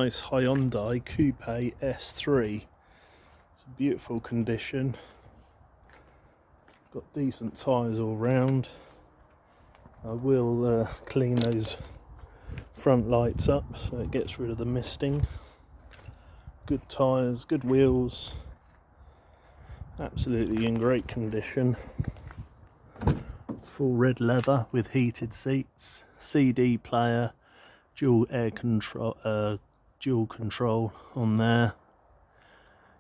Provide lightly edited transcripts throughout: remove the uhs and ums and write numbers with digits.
nice Hyundai Coupe S3. It's a beautiful condition. Got decent tyres all round. I will clean those front lights up so it gets rid of the misting. Good tyres, good wheels. Absolutely in great condition. Full red leather with heated seats, CD player, dual control on there.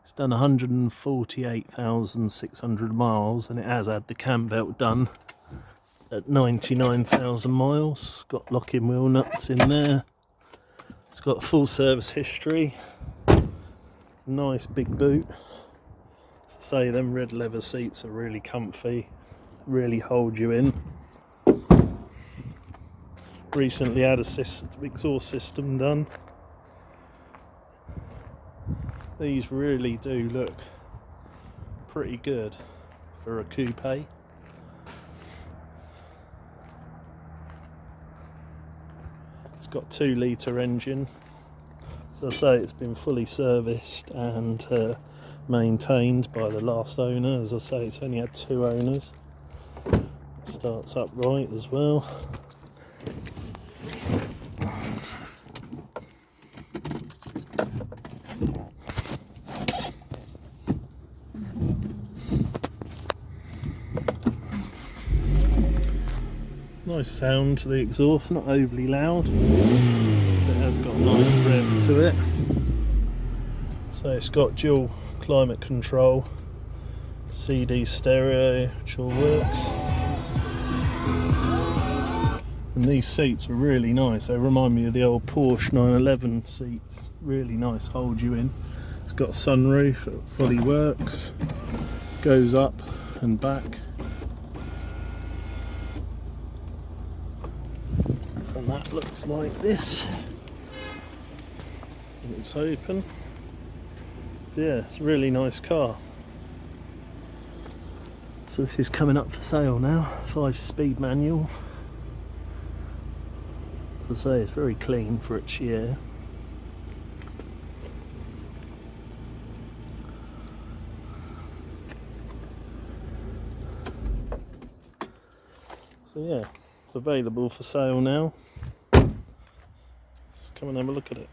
It's done 148,600 miles and it has had the cam belt done at 99,000 miles. Got lock-in wheel nuts in there. It's got full service history. Nice big boot. As I say, them red leather seats are really comfy, really hold you in. Recently had a exhaust system done. These really do look pretty good for a coupe. It's got 2-litre engine. As I say, it's been fully serviced and maintained by the last owner. As I say, it's only had 2 owners. It starts upright as well. Nice sound to the exhaust, not overly loud, but it has got a nice rev to it. So it's got dual climate control, CD stereo, which all works. And these seats are really nice. They remind me of the old Porsche 911 seats. Really nice, hold you in. It's got a sunroof, it fully works. Goes up and back. And that looks like this. And it's open. So yeah, it's a really nice car. So this is coming up for sale now. 5-speed manual. As I say, it's very clean for its year. So yeah, it's available for sale now. Let's come and have a look at it.